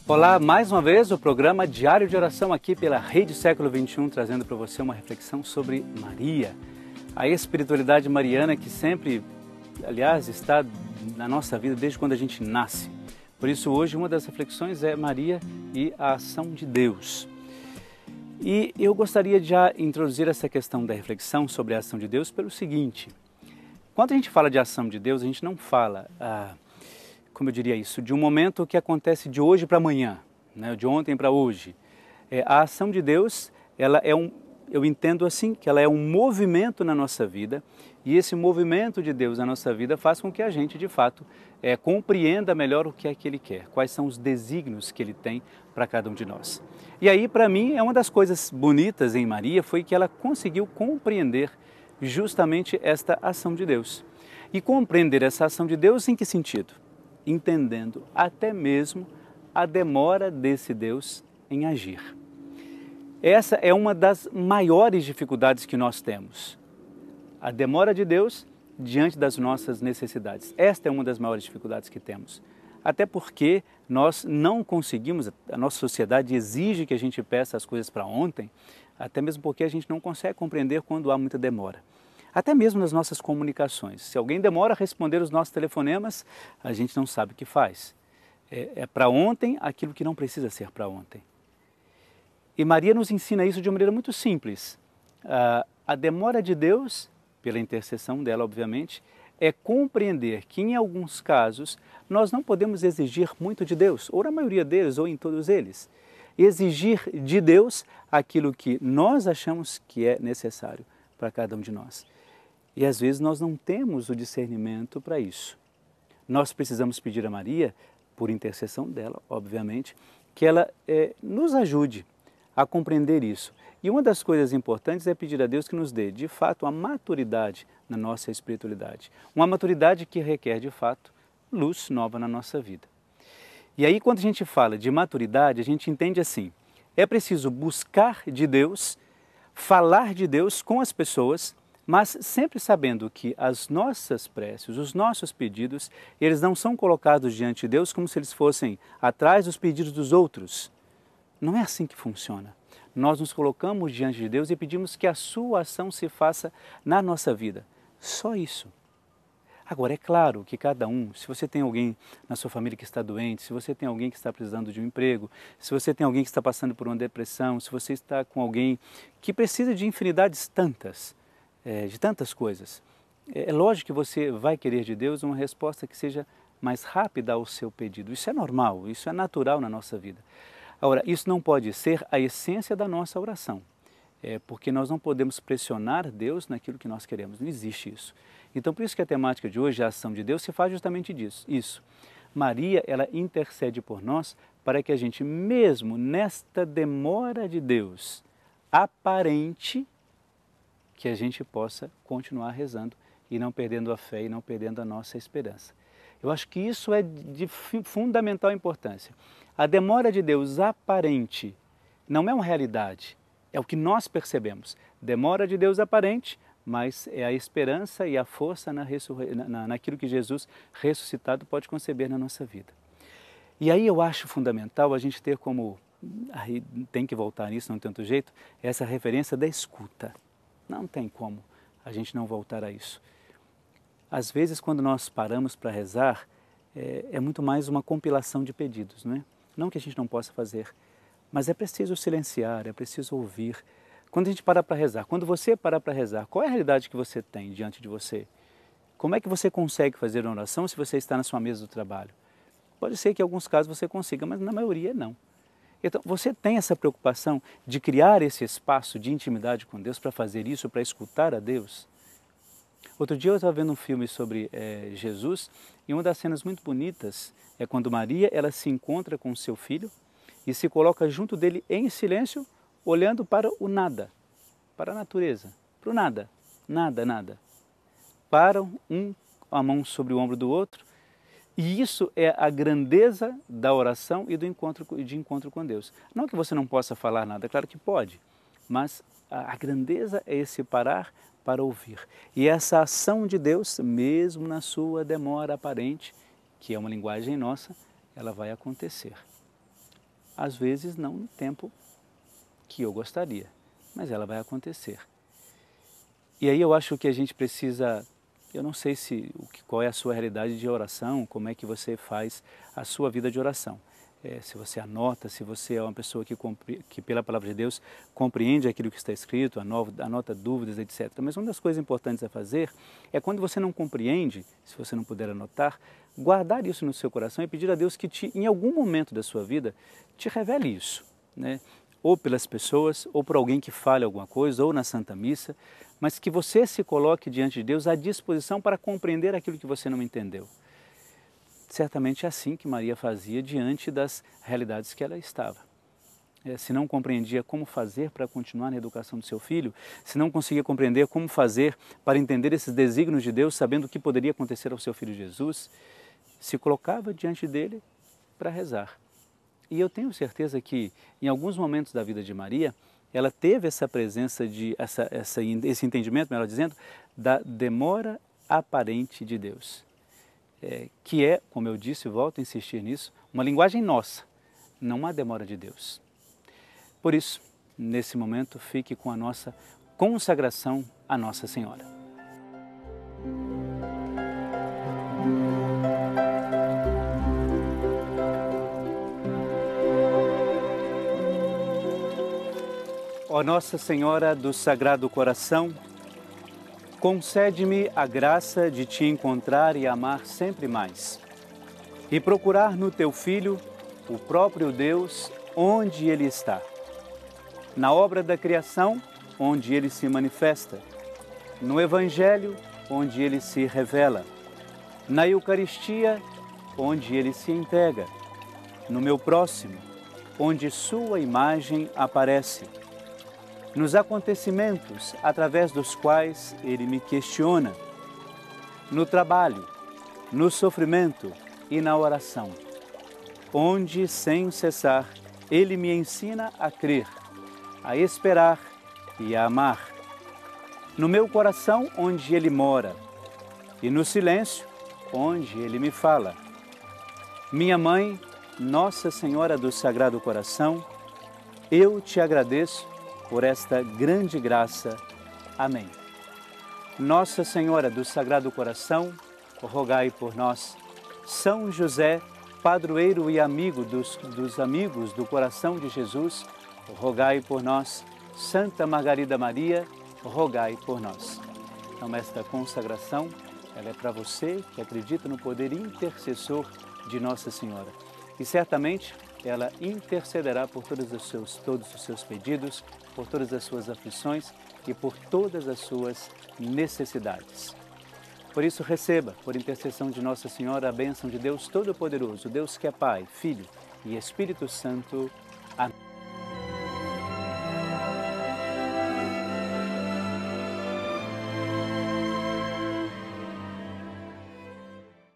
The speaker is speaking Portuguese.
Olá, mais uma vez o programa Diário de Oração aqui pela Rede Século XXI, trazendo para você uma reflexão sobre Maria, a espiritualidade mariana que sempre, aliás, está na nossa vida desde quando a gente nasce. Por isso hoje uma das reflexões é Maria e a ação de Deus. E eu gostaria de já introduzir essa questão da reflexão sobre a ação de Deus pelo seguinte: quando a gente fala de ação de Deus, a gente não fala, como eu diria isso, de um momento que acontece de hoje para amanhã, né, de ontem para hoje. A ação de Deus, ela é eu entendo assim, que ela é um movimento na nossa vida, e esse movimento de Deus na nossa vida faz com que a gente, de fato, compreenda melhor o que é que Ele quer, quais são os desígnios que Ele tem para cada um de nós. E aí, para mim, uma das coisas bonitas em Maria foi que ela conseguiu compreender justamente esta ação de Deus. E compreender essa ação de Deus em que sentido? Entendendo até mesmo a demora desse Deus em agir. Essa é uma das maiores dificuldades que nós temos. A demora de Deus diante das nossas necessidades. Esta é uma das maiores dificuldades que temos. Até porque nós não conseguimos, a nossa sociedade exige que a gente peça as coisas para ontem, até mesmo porque a gente não consegue compreender quando há muita demora. Até mesmo nas nossas comunicações. Se alguém demora a responder os nossos telefonemas, a gente não sabe o que faz. É para ontem aquilo que não precisa ser para ontem. E Maria nos ensina isso de uma maneira muito simples. A demora de Deus, pela intercessão dela, obviamente, é compreender que, em alguns casos, nós não podemos exigir muito de Deus, ou na maioria deles, ou em todos eles. Exigir de Deus aquilo que nós achamos que é necessário para cada um de nós. E às vezes nós não temos o discernimento para isso. Nós precisamos pedir a Maria, por intercessão dela, obviamente, que ela nos ajude a compreender isso. E uma das coisas importantes é pedir a Deus que nos dê, de fato, a maturidade na nossa espiritualidade. Uma maturidade que requer, de fato, luz nova na nossa vida. E aí, quando a gente fala de maturidade, a gente entende assim: é preciso buscar de Deus, falar de Deus com as pessoas, mas sempre sabendo que as nossas preces, os nossos pedidos, eles não são colocados diante de Deus como se eles fossem atrás dos pedidos dos outros. Não é assim que funciona. Nós nos colocamos diante de Deus e pedimos que a sua ação se faça na nossa vida. Só isso. Agora, é claro que cada um, se você tem alguém na sua família que está doente, se você tem alguém que está precisando de um emprego, se você tem alguém que está passando por uma depressão, se você está com alguém que precisa de infinidades tantas, de tantas coisas, é lógico que você vai querer de Deus uma resposta que seja mais rápida ao seu pedido. Isso é normal, isso é natural na nossa vida. Agora, isso não pode ser a essência da nossa oração, porque nós não podemos pressionar Deus naquilo que nós queremos, não existe isso. Então, por isso que a temática de hoje, a ação de Deus, se faz justamente disso, isso. Maria, ela intercede por nós para que a gente, mesmo nesta demora de Deus aparente, que a gente possa continuar rezando e não perdendo a fé e não perdendo a nossa esperança. Eu acho que isso é de fundamental importância. A demora de Deus aparente não é uma realidade, é o que nós percebemos. Demora de Deus aparente, mas é a esperança e a força naquilo que Jesus ressuscitado pode conceber na nossa vida. E aí eu acho fundamental a gente ter como, aí tem que voltar nisso, não tem outro jeito, essa referência da escuta. Não tem como a gente não voltar a isso. Às vezes, quando nós paramos para rezar, é muito mais uma compilação de pedidos, não é? Não que a gente não possa fazer, mas é preciso silenciar, é preciso ouvir. Quando a gente para para rezar, quando você para para rezar, qual é a realidade que você tem diante de você? Como é que você consegue fazer uma oração se você está na sua mesa do trabalho? Pode ser que em alguns casos você consiga, mas na maioria não. Então, você tem essa preocupação de criar esse espaço de intimidade com Deus para fazer isso, para escutar a Deus? Outro dia eu estava vendo um filme sobre Jesus e uma das cenas muito bonitas é quando Maria ela se encontra com seu filho e se coloca junto dele em silêncio, olhando para o nada, para a natureza, para o nada, nada, nada. Param a mão sobre o ombro do outro e isso é a grandeza da oração e de encontro com Deus. Não que você não possa falar nada, claro que pode, mas a grandeza é esse parar para ouvir. E essa ação de Deus, mesmo na sua demora aparente, que é uma linguagem nossa, ela vai acontecer. Às vezes não no tempo que eu gostaria, mas ela vai acontecer. E aí eu acho que a gente precisa, eu não sei qual é a sua realidade de oração, como é que você faz a sua vida de oração. Se você anota, se você é uma pessoa que pela palavra de Deus compreende aquilo que está escrito, anota dúvidas, etc. Mas uma das coisas importantes a fazer é quando você não compreende, se você não puder anotar, guardar isso no seu coração e pedir a Deus que em algum momento da sua vida, te revele isso, né? Ou pelas pessoas, ou por alguém que fale alguma coisa, ou na Santa Missa, mas que você se coloque diante de Deus à disposição para compreender aquilo que você não entendeu. Certamente é assim que Maria fazia diante das realidades que ela estava. Se não compreendia como fazer para continuar na educação do seu filho, se não conseguia compreender como fazer para entender esses desígnios de Deus, sabendo o que poderia acontecer ao seu filho Jesus, se colocava diante dele para rezar. E eu tenho certeza que em alguns momentos da vida de Maria, ela teve essa presença, esse entendimento, melhor dizendo, da demora aparente de Deus. Que é, como eu disse, volto a insistir nisso, uma linguagem nossa, não há demora de Deus. Por isso, nesse momento, fique com a nossa consagração à Nossa Senhora. Ó Nossa Senhora do Sagrado Coração, concede-me a graça de te encontrar e amar sempre mais, e procurar no teu Filho o próprio Deus onde Ele está, na obra da criação, onde Ele se manifesta, no Evangelho, onde Ele se revela, na Eucaristia, onde Ele se entrega, no meu próximo, onde Sua imagem aparece, nos acontecimentos através dos quais Ele me questiona, no trabalho, no sofrimento e na oração, onde, sem cessar, Ele me ensina a crer, a esperar e a amar, no meu coração, onde Ele mora, e no silêncio, onde Ele me fala. Minha Mãe, Nossa Senhora do Sagrado Coração, eu te agradeço por esta grande graça. Amém. Nossa Senhora do Sagrado Coração, rogai por nós. São José, padroeiro e amigo dos amigos do coração de Jesus, rogai por nós. Santa Margarida Maria, rogai por nós. Então, esta consagração, ela é para você que acredita no poder intercessor de Nossa Senhora. E certamente ela intercederá por todos os seus pedidos, por todas as suas aflições e por todas as suas necessidades. Por isso, receba, por intercessão de Nossa Senhora, a bênção de Deus Todo-Poderoso, Deus que é Pai, Filho e Espírito Santo. Amém.